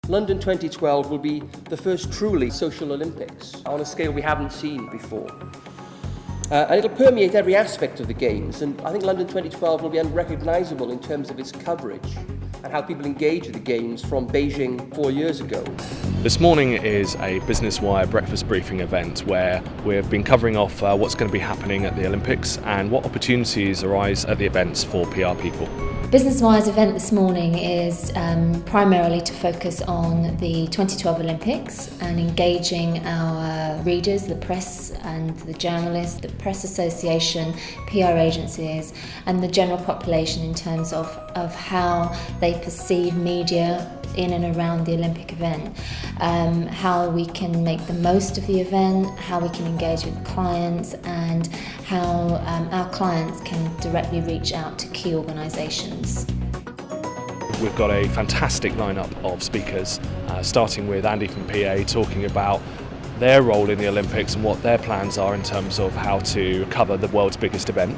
London 2012 will be the first truly social Olympics on a scale we haven't seen before. And it'll permeate every aspect of the Games, and I think London 2012 will be unrecognisable in terms of its coverage and how people engage with the Games from Beijing 4 years ago. This morning is a Business Wire breakfast briefing event where we've been covering off what's going to be happening at the Olympics and what opportunities arise at the events for PR people. Business Wire's event this morning is primarily to focus on the 2012 Olympics and engaging our readers, the press and the journalists, the Press Association, PR agencies and the general population in terms of how they perceive media in and around the Olympic event, how we can make the most of the event, how we can engage with clients and how our clients can directly reach out to key organisations. We've got a fantastic lineup of speakers, starting with Andy from PA talking about their role in the Olympics and what their plans are in terms of how to cover the world's biggest event.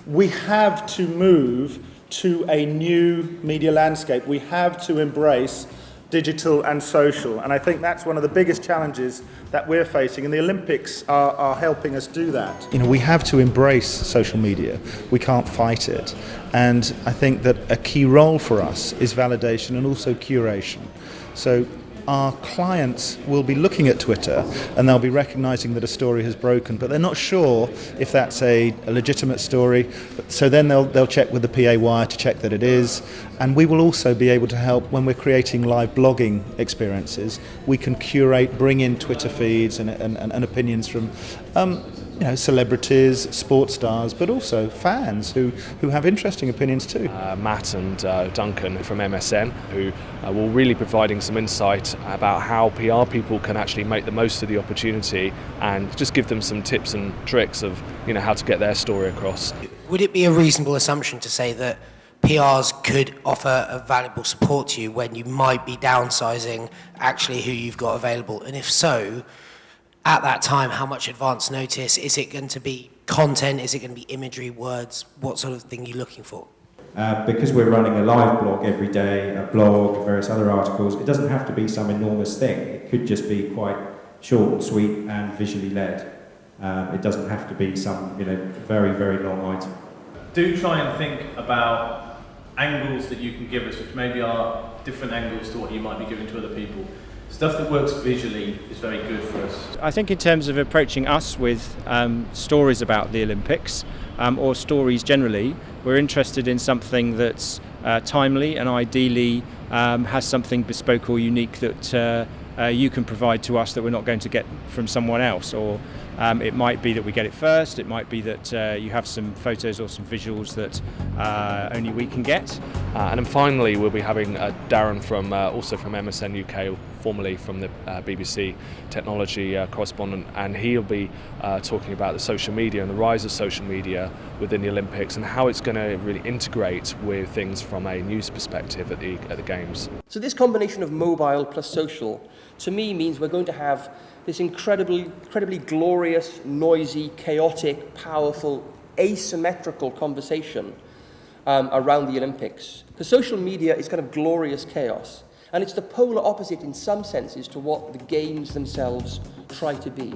We have to move to a new media landscape. We have to embrace digital and social, and I think that's one of the biggest challenges that we're facing, and the Olympics are helping us do that. You know, we have to embrace social media. We can't fight it, and I think that a key role for us is validation and also curation. So our clients will be looking at Twitter and they'll be recognising that a story has broken, but they're not sure if that's a legitimate story. So then they'll check with the PA Wire to check that it is. And we will also be able to help when we're creating live blogging experiences. We can curate, bring in Twitter feeds and opinions from celebrities, sports stars, but also fans who have interesting opinions too. Matt and Duncan from MSN, who will really be providing some insight about how PR people can actually make the most of the opportunity and just give them some tips and tricks of how to get their story across. Would it be a reasonable assumption to say that PRs could offer a valuable support to you when you might be downsizing actually who you've got available? And if so, at that time, how much advance notice? Is it going to be content? Is it going to be imagery, words? What sort of thing are you looking for? Because we're running a live blog every day, a blog, various other articles, it doesn't have to be some enormous thing. It could just be quite short and sweet and visually led. It doesn't have to be some very, very long item. Do try and think about angles that you can give us, which maybe are different angles to what you might be giving to other people. Stuff that works visually is very good for us. I think in terms of approaching us with stories about the Olympics or stories generally, we're interested in something that's timely and ideally has something bespoke or unique that you can provide to us that we're not going to get from someone else. Or it might be that we get it first, it might be that you have some photos or some visuals that only we can get. And then finally we'll be having Darren from also from MSN UK, formerly from the BBC technology correspondent, and he'll be talking about the social media and the rise of social media within the Olympics and how it's going to really integrate with things from a news perspective at the Games. So this combination of mobile plus social, to me, means we're going to have this incredibly glorious, noisy, chaotic, powerful, asymmetrical conversation around the Olympics. Because social media is kind of glorious chaos, and it's the polar opposite in some senses to what the Games themselves try to be.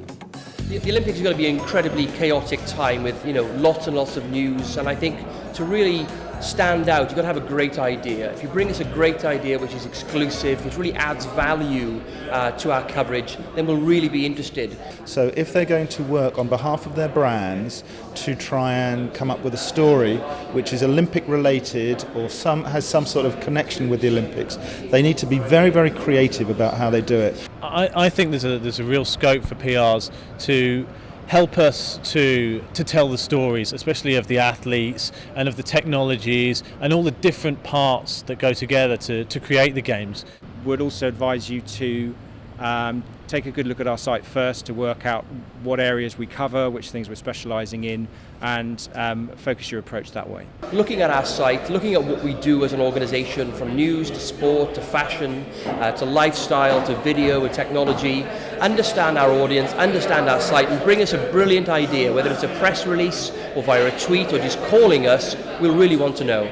The Olympics is going to be an incredibly chaotic time with lots and lots of news, and I think to really stand out, you've got to have a great idea. If you bring us a great idea which is exclusive, which really adds value to our coverage, then we'll really be interested. So if they're going to work on behalf of their brands to try and come up with a story which is Olympic related or has some sort of connection with the Olympics, they need to be very, very creative about how they do it. I think there's a real scope for PRs to help us to tell the stories, especially of the athletes and of the technologies and all the different parts that go together to create the Games. Would also advise you to take a good look at our site first to work out what areas we cover, which things we're specialising in, and focus your approach that way. Looking at our site, looking at what we do as an organisation, from news to sport to fashion to lifestyle to video and technology, understand our audience, understand our site, and bring us a brilliant idea, whether it's a press release or via a tweet or just calling us, we'll really want to know.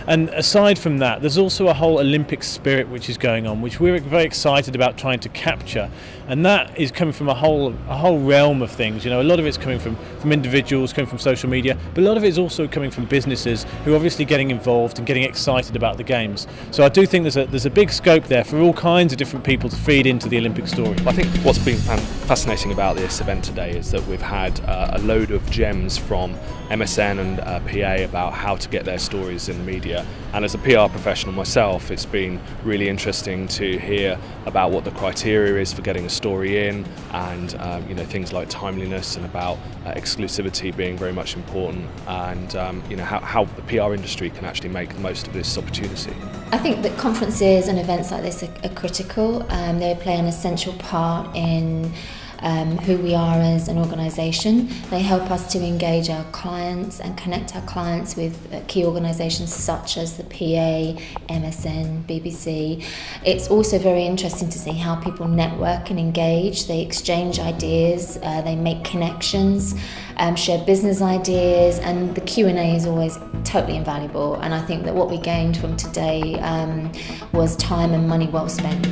And aside from that, there's also a whole Olympic spirit which is going on, which we're very excited about trying to capture. And that is coming from a whole realm of things. You know, a lot of it's coming from individuals, coming from social media, but a lot of it is also coming from businesses who are obviously getting involved and getting excited about the games. So I do think there's a big scope there for all kinds of different people to feed into the Olympic story. I think what's been fascinating about this event today is that we've had a load of gems from MSN and PA about how to get their stories in the media. And as a PR professional myself, it's been really interesting to hear about what the criteria is for getting a story in, and you know, things like timeliness and about exclusivity being very much important, and you know, how the PR industry can actually make the most of this opportunity. I think that conferences and events like this are critical. They play an essential part in who we are as an organisation. They help us to engage our clients and connect our clients with key organisations such as the PA, MSN, BBC. It's also very interesting to see how people network and engage. They exchange ideas, they make connections, share business ideas, and the Q&A is always totally invaluable. And I think that what we gained from today was time and money well spent.